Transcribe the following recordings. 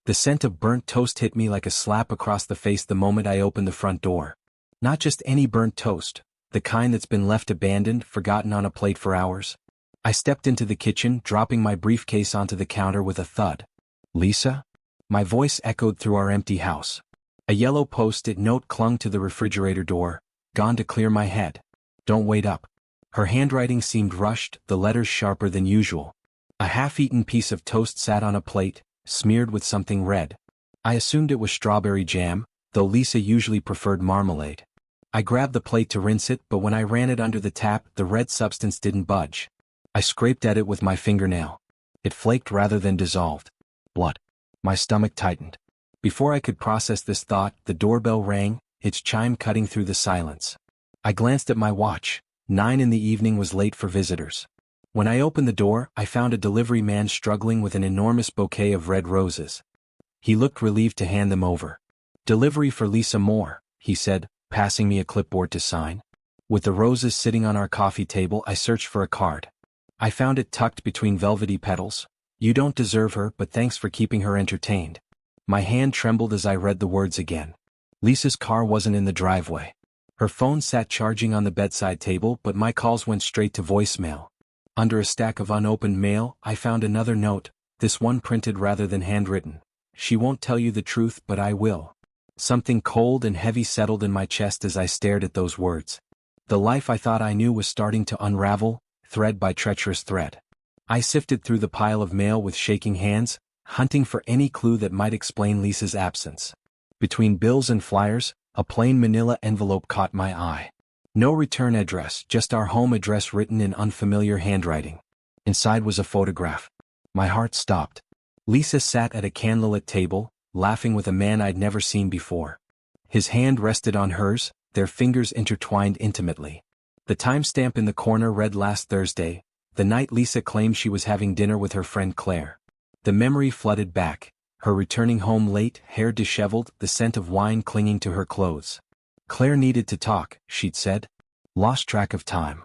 The scent of burnt toast hit me like a slap across the face the moment I opened the front door. Not just any burnt toast, the kind that's been left abandoned, forgotten on a plate for hours. I stepped into the kitchen, dropping my briefcase onto the counter with a thud. "Lisa?" My voice echoed through our empty house. A yellow post-it note clung to the refrigerator door, "Gone to clear my head. Don't wait up." Her handwriting seemed rushed, the letters sharper than usual. A half-eaten piece of toast sat on a plate, smeared with something red. I assumed it was strawberry jam, though Lisa usually preferred marmalade. I grabbed the plate to rinse it, but when I ran it under the tap, the red substance didn't budge. I scraped at it with my fingernail. It flaked rather than dissolved. Blood. My stomach tightened. Before I could process this thought, the doorbell rang, its chime cutting through the silence. I glanced at my watch. 9 in the evening was late for visitors. When I opened the door, I found a delivery man struggling with an enormous bouquet of red roses. He looked relieved to hand them over. "Delivery for Lisa Moore," he said, passing me a clipboard to sign. With the roses sitting on our coffee table, I searched for a card. I found it tucked between velvety petals. "You don't deserve her, but thanks for keeping her entertained." My hand trembled as I read the words again. Lisa's car wasn't in the driveway. Her phone sat charging on the bedside table, but my calls went straight to voicemail. Under a stack of unopened mail, I found another note, this one printed rather than handwritten. "She won't tell you the truth, but I will." Something cold and heavy settled in my chest as I stared at those words. The life I thought I knew was starting to unravel, thread by treacherous thread. I sifted through the pile of mail with shaking hands, hunting for any clue that might explain Lisa's absence. Between bills and flyers, a plain manila envelope caught my eye. No return address, just our home address written in unfamiliar handwriting. Inside was a photograph. My heart stopped. Lisa sat at a candlelit table, laughing with a man I'd never seen before. His hand rested on hers, their fingers intertwined intimately. The timestamp in the corner read last Thursday, the night Lisa claimed she was having dinner with her friend Claire. The memory flooded back, her returning home late, hair disheveled, the scent of wine clinging to her clothes. "Claire needed to talk," she'd said. Lost track of time.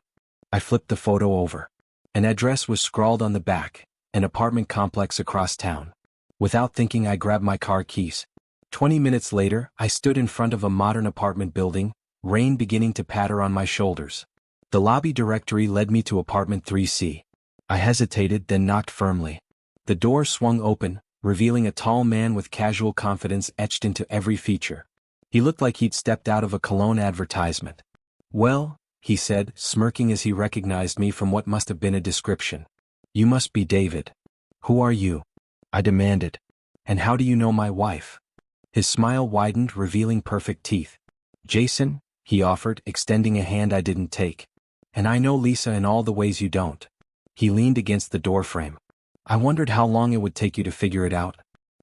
I flipped the photo over. An address was scrawled on the back, an apartment complex across town. Without thinking, I grabbed my car keys. 20 minutes later, I stood in front of a modern apartment building, rain beginning to patter on my shoulders. The lobby directory led me to apartment 3C. I hesitated, then knocked firmly. The door swung open, revealing a tall man with casual confidence etched into every feature. He looked like he'd stepped out of a cologne advertisement. "Well," he said, smirking as he recognized me from what must have been a description. "You must be David. Who are you?" I demanded. "And how do you know my wife?" His smile widened, revealing perfect teeth. "Jason," he offered, extending a hand I didn't take. "And I know Lisa in all the ways you don't." He leaned against the doorframe. "I wondered how long it would take you to figure it out.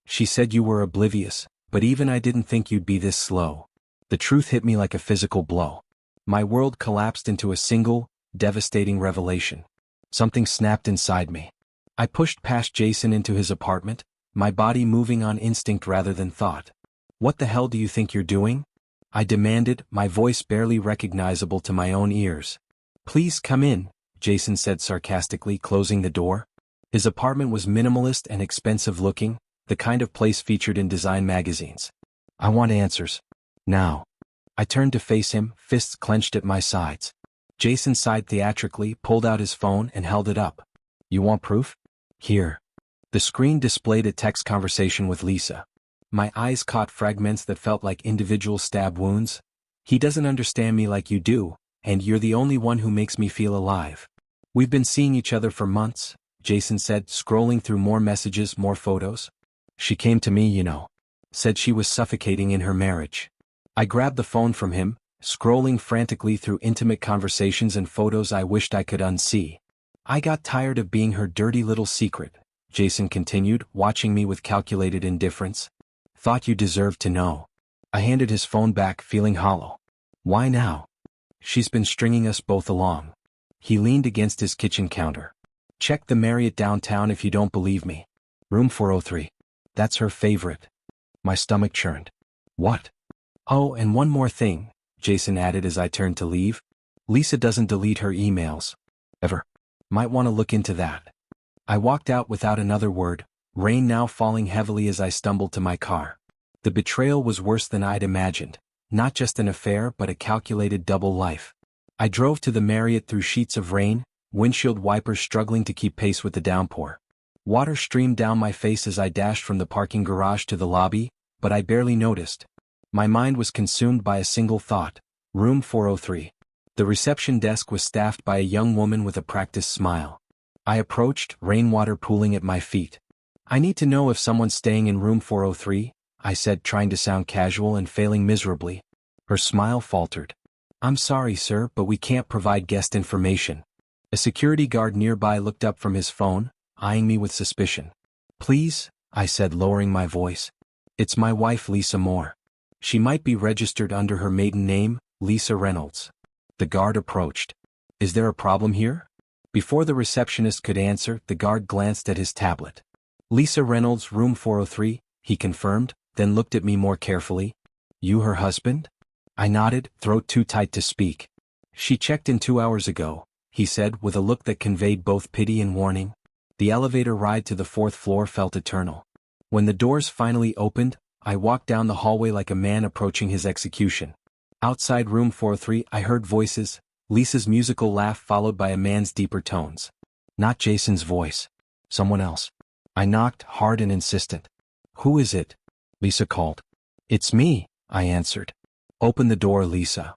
She said you were oblivious, but even I didn't think you'd be this slow." The truth hit me like a physical blow. My world collapsed into a single, devastating revelation. Something snapped inside me. I pushed past Jason into his apartment, my body moving on instinct rather than thought. "What the hell do you think you're doing?" I demanded, my voice barely recognizable to my own ears. "Please come in," Jason said sarcastically, closing the door. His apartment was minimalist and expensive-looking, the kind of place featured in design magazines. "I want answers. Now." I turned to face him, fists clenched at my sides. Jason sighed theatrically, pulled out his phone and held it up. "You want proof? Here." The screen displayed a text conversation with Lisa. My eyes caught fragments that felt like individual stab wounds. "He doesn't understand me like you do, and you're the only one who makes me feel alive. We've been seeing each other for months," Jason said, scrolling through more messages, more photos. "She came to me, you know. Said she was suffocating in her marriage." I grabbed the phone from him, scrolling frantically through intimate conversations and photos I wished I could unsee. "I got tired of being her dirty little secret," Jason continued, watching me with calculated indifference. "Thought you deserved to know." I handed his phone back, feeling hollow. "Why now?" "She's been stringing us both along." He leaned against his kitchen counter. "Check the Marriott downtown if you don't believe me. Room 403. That's her favorite." My stomach churned. "What?" "Oh, and one more thing," Jason added as I turned to leave. "Lisa doesn't delete her emails. Ever. Might want to look into that." I walked out without another word, rain now falling heavily as I stumbled to my car. The betrayal was worse than I'd imagined, not just an affair but a calculated double life. I drove to the Marriott through sheets of rain, windshield wipers struggling to keep pace with the downpour. Water streamed down my face as I dashed from the parking garage to the lobby, but I barely noticed. My mind was consumed by a single thought: room 403. The reception desk was staffed by a young woman with a practiced smile. I approached, rainwater pooling at my feet. "I need to know if someone's staying in room 403, I said, trying to sound casual and failing miserably. Her smile faltered. "I'm sorry, sir, but we can't provide guest information." A security guard nearby looked up from his phone, eyeing me with suspicion. "Please," I said, lowering my voice. "It's my wife, Lisa Moore. She might be registered under her maiden name, Lisa Reynolds." The guard approached. "Is there a problem here?" Before the receptionist could answer, the guard glanced at his tablet. "Lisa Reynolds, room 403, he confirmed, then looked at me more carefully. "You her husband?" I nodded, throat too tight to speak. "She checked in 2 hours ago," he said with a look that conveyed both pity and warning. The elevator ride to the 4th floor felt eternal. When the doors finally opened, I walked down the hallway like a man approaching his execution. Outside room 403, I heard voices, Lisa's musical laugh followed by a man's deeper tones. Not Jason's voice. Someone else. I knocked, hard and insistent. "Who is it?" Lisa called. "It's me," I answered. "Open the door, Lisa."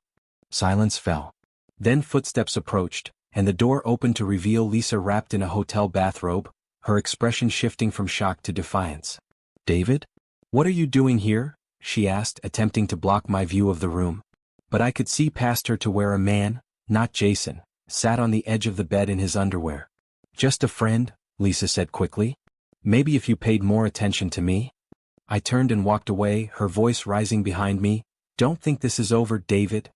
Silence fell. Then footsteps approached, and the door opened to reveal Lisa wrapped in a hotel bathrobe, her expression shifting from shock to defiance. "David? What are you doing here?" she asked, attempting to block my view of the room. But I could see past her to where a man, not Jason, sat on the edge of the bed in his underwear. "Just a friend," Lisa said quickly. "Maybe if you paid more attention to me." I turned and walked away, her voice rising behind me. "Don't think this is over, David."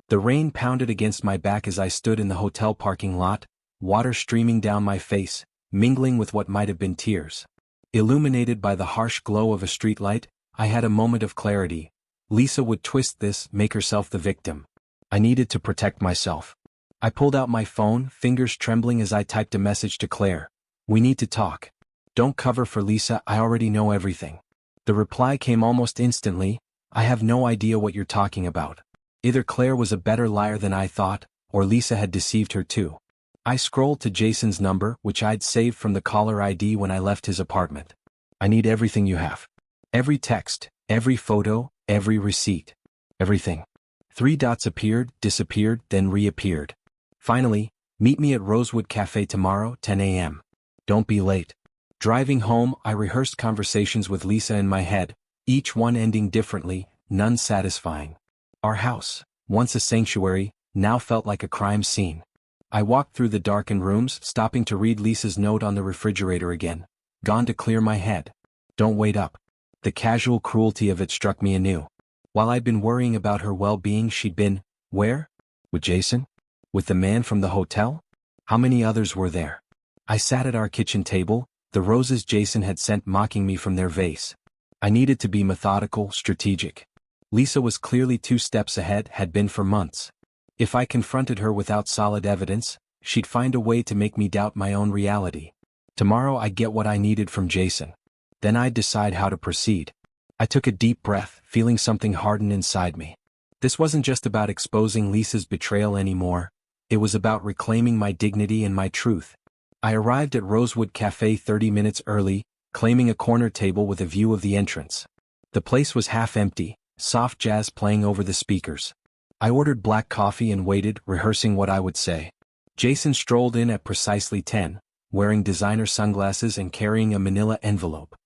The rain pounded against my back as I stood in the hotel parking lot, water streaming down my face, mingling with what might have been tears. Illuminated by the harsh glow of a streetlight, I had a moment of clarity. Lisa would twist this, make herself the victim. I needed to protect myself. I pulled out my phone, fingers trembling as I typed a message to Claire. "We need to talk. Don't cover for Lisa, I already know everything." The reply came almost instantly. "I have no idea what you're talking about." Either Claire was a better liar than I thought, or Lisa had deceived her too. I scrolled to Jason's number, which I'd saved from the caller ID when I left his apartment. "I need everything you have. Every text, every photo, every receipt. Everything." 3 dots appeared, disappeared, then reappeared. Finally, "Meet me at Rosewood Cafe tomorrow, 10 a.m. Don't be late." Driving home, I rehearsed conversations with Lisa in my head, each one ending differently, none satisfying. Our house, once a sanctuary, now felt like a crime scene. I walked through the darkened rooms, stopping to read Lisa's note on the refrigerator again. "Gone to clear my head. Don't wait up." The casual cruelty of it struck me anew. While I'd been worrying about her well-being, she'd been, where? With Jason? With the man from the hotel? How many others were there? I sat at our kitchen table, the roses Jason had sent mocking me from their vase. I needed to be methodical, strategic. Lisa was clearly 2 steps ahead, had been for months. If I confronted her without solid evidence, she'd find a way to make me doubt my own reality. Tomorrow I'd get what I needed from Jason. Then I'd decide how to proceed. I took a deep breath, feeling something harden inside me. This wasn't just about exposing Lisa's betrayal anymore. It was about reclaiming my dignity and my truth. I arrived at Rosewood Cafe 30 minutes early, claiming a corner table with a view of the entrance. The place was half empty, soft jazz playing over the speakers. I ordered black coffee and waited, rehearsing what I would say. Jason strolled in at precisely 10, wearing designer sunglasses and carrying a manila envelope.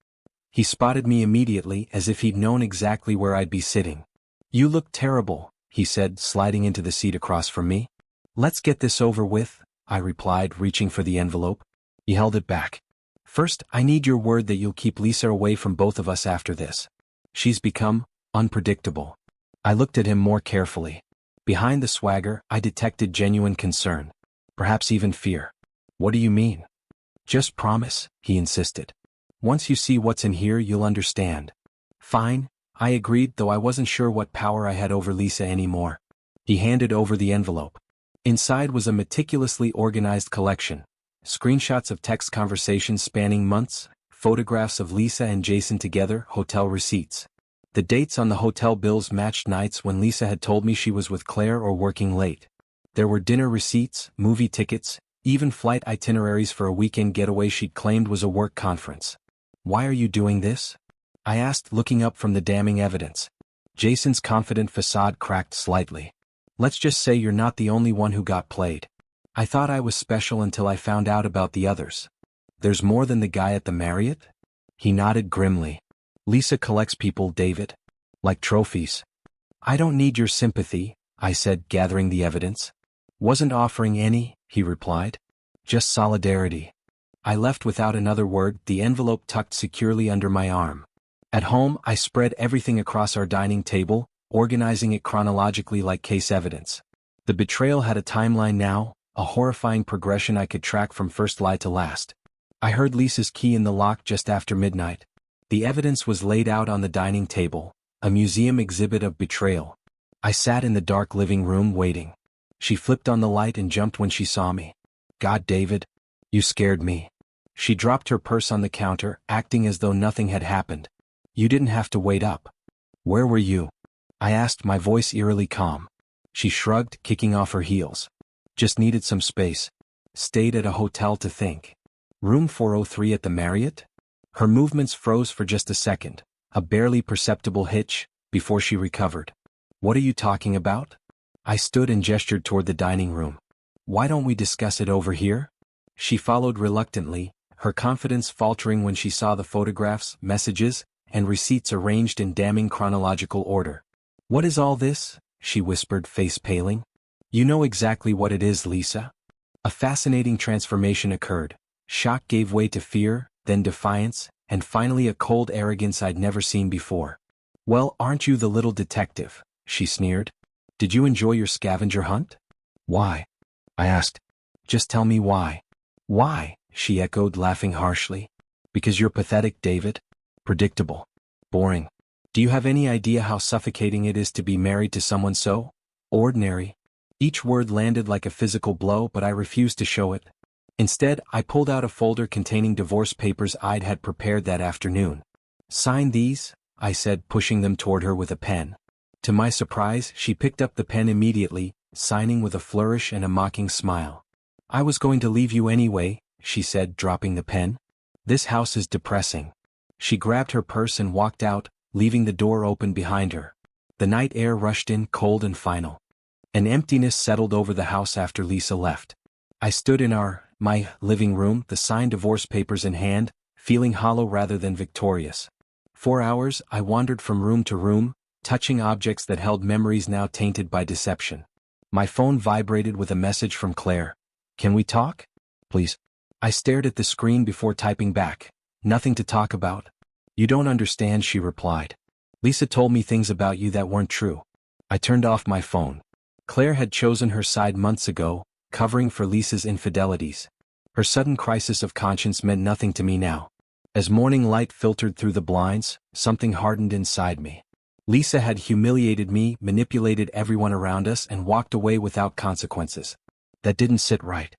He spotted me immediately, as if he'd known exactly where I'd be sitting. "You look terrible," he said, sliding into the seat across from me. "Let's get this over with," I replied, reaching for the envelope. He held it back. "First, I need your word that you'll keep Lisa away from both of us after this. She's become unpredictable." I looked at him more carefully. Behind the swagger, I detected genuine concern. Perhaps even fear. "What do you mean?" "Just promise," he insisted. "Once you see what's in here, you'll understand." "Fine," I agreed, though I wasn't sure what power I had over Lisa anymore. He handed over the envelope. Inside was a meticulously organized collection. Screenshots of text conversations spanning months, photographs of Lisa and Jason together, hotel receipts. The dates on the hotel bills matched nights when Lisa had told me she was with Claire or working late. There were dinner receipts, movie tickets, even flight itineraries for a weekend getaway she'd claimed was a work conference. "Why are you doing this?" I asked, looking up from the damning evidence. Jason's confident facade cracked slightly. "Let's just say you're not the only one who got played. I thought I was special until I found out about the others." "There's more than the guy at the Marriott?" He nodded grimly. "Lisa collects people, David. Like trophies." "I don't need your sympathy," I said, gathering the evidence. "Wasn't offering any," he replied. "Just solidarity." I left without another word, the envelope tucked securely under my arm. At home, I spread everything across our dining table, organizing it chronologically like case evidence. The betrayal had a timeline now, a horrifying progression I could track from first lie to last. I heard Lisa's key in the lock just after midnight. The evidence was laid out on the dining table, a museum exhibit of betrayal. I sat in the dark living room waiting. She flipped on the light and jumped when she saw me. "God, David, you scared me." She dropped her purse on the counter, acting as though nothing had happened. "You didn't have to wait up." "Where were you?" I asked, my voice eerily calm. She shrugged, kicking off her heels. "Just needed some space. Stayed at a hotel to think." "Room 403 at the Marriott?" Her movements froze for just a second, a barely perceptible hitch, before she recovered. "What are you talking about?" I stood and gestured toward the dining room. "Why don't we discuss it over here?" She followed reluctantly, her confidence faltering when she saw the photographs, messages, and receipts arranged in damning chronological order. "What is all this?" she whispered, face paling. "You know exactly what it is, Lisa." A fascinating transformation occurred. Shock gave way to fear, then defiance, and finally a cold arrogance I'd never seen before. "Well, aren't you the little detective?" she sneered. "Did you enjoy your scavenger hunt?" "Why?" I asked. "Just tell me why." "Why?" she echoed, laughing harshly. "Because you're pathetic, David. Predictable. Boring. Do you have any idea how suffocating it is to be married to someone so ordinary?" Each word landed like a physical blow, but I refused to show it. Instead, I pulled out a folder containing divorce papers I'd had prepared that afternoon. "Sign these," I said, pushing them toward her with a pen. To my surprise, she picked up the pen immediately, signing with a flourish and a mocking smile. "I was going to leave you anyway," she said, dropping the pen. "This house is depressing." She grabbed her purse and walked out, leaving the door open behind her. The night air rushed in, cold and final. An emptiness settled over the house after Lisa left. I stood in my living room, the signed divorce papers in hand, feeling hollow rather than victorious. For hours, I wandered from room to room, touching objects that held memories now tainted by deception. My phone vibrated with a message from Claire. "Can we talk? Please." I stared at the screen before typing back. "Nothing to talk about." "You don't understand," she replied. "Lisa told me things about you that weren't true." I turned off my phone. Claire had chosen her side months ago, covering for Lisa's infidelities. Her sudden crisis of conscience meant nothing to me now. As morning light filtered through the blinds, something hardened inside me. Lisa had humiliated me, manipulated everyone around us, and walked away without consequences. That didn't sit right.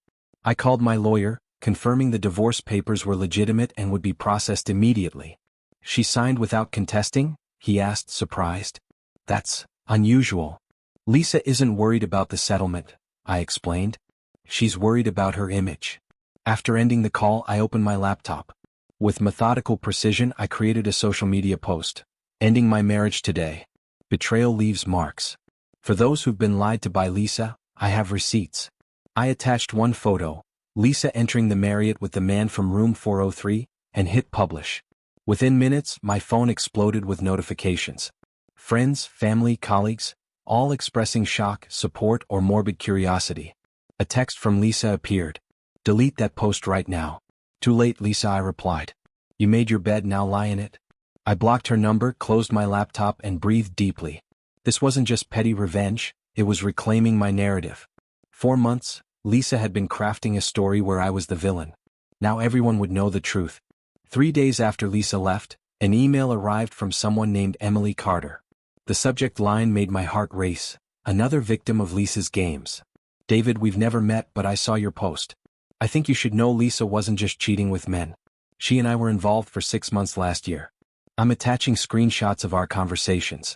I called my lawyer, confirming the divorce papers were legitimate and would be processed immediately. "She signed without contesting?" he asked, surprised. "That's unusual." "Lisa isn't worried about the settlement," I explained. "She's worried about her image." After ending the call, I opened my laptop. With methodical precision, I created a social media post. "Ending my marriage today. Betrayal leaves marks. For those who've been lied to by Lisa, I have receipts." I attached one photo, Lisa entering the Marriott with the man from room 403, and hit publish. Within minutes, my phone exploded with notifications. Friends, family, colleagues, all expressing shock, support, or morbid curiosity. A text from Lisa appeared. "Delete that post right now." "Too late, Lisa," I replied. "You made your bed, now lie in it." I blocked her number, closed my laptop, and breathed deeply. This wasn't just petty revenge, it was reclaiming my narrative. 4 months, Lisa had been crafting a story where I was the villain. Now everyone would know the truth. 3 days after Lisa left, an email arrived from someone named Emily Carter. The subject line made my heart race. "Another victim of Lisa's games. David, we've never met, but I saw your post. I think you should know Lisa wasn't just cheating with men. She and I were involved for 6 months last year. I'm attaching screenshots of our conversations.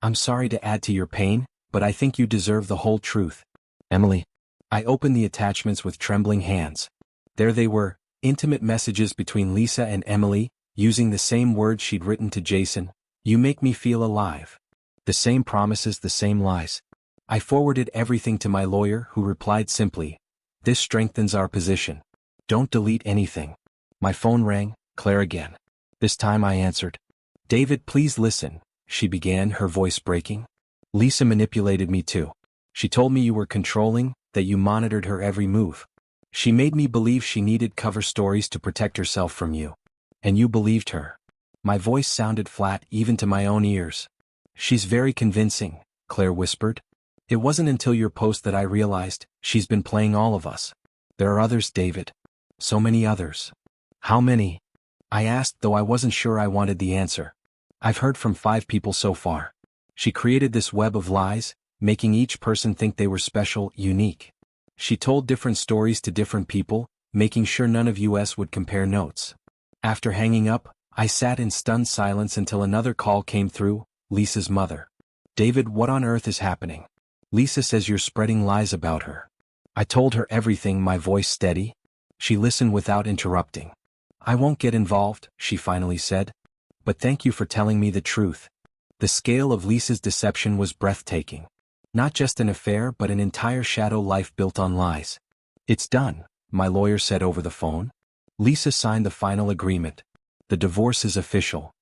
I'm sorry to add to your pain, but I think you deserve the whole truth. Emily. I opened the attachments with trembling hands. There they were, intimate messages between Lisa and Emily, using the same words she'd written to Jason. You make me feel alive. The same promises, the same lies. I forwarded everything to my lawyer, who replied simply, this strengthens our position. Don't delete anything. My phone rang, Claire again. This time I answered. David, please listen, she began, her voice breaking. Lisa manipulated me too. She told me you were controlling, that you monitored her every move. She made me believe she needed cover stories to protect herself from you. And you believed her. My voice sounded flat even to my own ears. She's very convincing, Claire whispered. It wasn't until your post that I realized she's been playing all of us. There are others, David. So many others. How many? I asked, though I wasn't sure I wanted the answer. I've heard from 5 people so far. She created this web of lies, making each person think they were special, unique. She told different stories to different people, making sure none of us would compare notes. After hanging up, I sat in stunned silence until another call came through, Lisa's mother. David, what on earth is happening? Lisa says you're spreading lies about her. I told her everything, my voice steady. She listened without interrupting. I won't get involved, she finally said. But thank you for telling me the truth. The scale of Lisa's deception was breathtaking. Not just an affair, but an entire shadow life built on lies. It's done, my lawyer said over the phone. Lisa signed the final agreement. The divorce is official.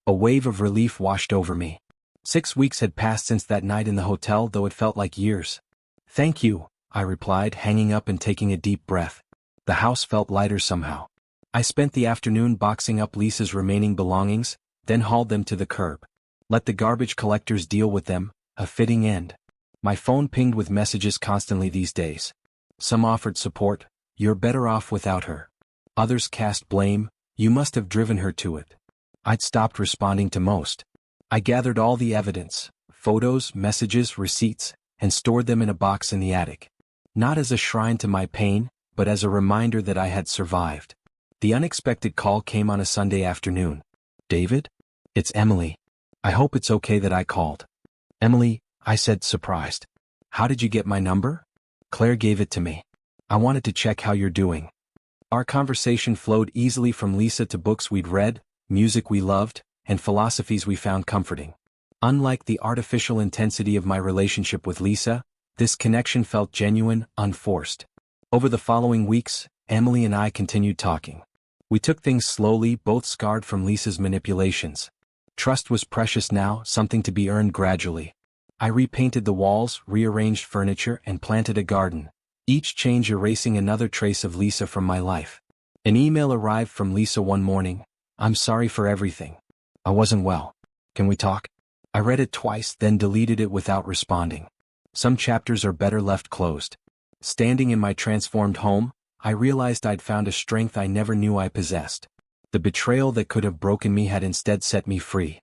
A wave of relief washed over me. 6 weeks had passed since that night in the hotel, though it felt like years. Thank you, I replied, hanging up and taking a deep breath. The house felt lighter somehow. I spent the afternoon boxing up Lisa's remaining belongings, then hauled them to the curb. Let the garbage collectors deal with them, a fitting end. My phone pinged with messages constantly these days. Some offered support, you're better off without her. Others cast blame, you must have driven her to it. I'd stopped responding to most. I gathered all the evidence, photos, messages, receipts, and stored them in a box in the attic. Not as a shrine to my pain, but as a reminder that I had survived. The unexpected call came on a Sunday afternoon. David? It's Emily. I hope it's okay that I called. Emily, I said, surprised. How did you get my number? Claire gave it to me. I wanted to check how you're doing. Our conversation flowed easily from Lisa to books we'd read, music we loved, and philosophies we found comforting. Unlike the artificial intensity of my relationship with Lisa, this connection felt genuine, unforced. Over the following weeks, Emily and I continued talking. We took things slowly, both scarred from Lisa's manipulations. Trust was precious now, something to be earned gradually. I repainted the walls, rearranged furniture, and planted a garden, each change erasing another trace of Lisa from my life. An email arrived from Lisa one morning. I'm sorry for everything. I wasn't well. Can we talk? I read it twice, then deleted it without responding. Some chapters are better left closed. Standing in my transformed home, I realized I'd found a strength I never knew I possessed. The betrayal that could have broken me had instead set me free.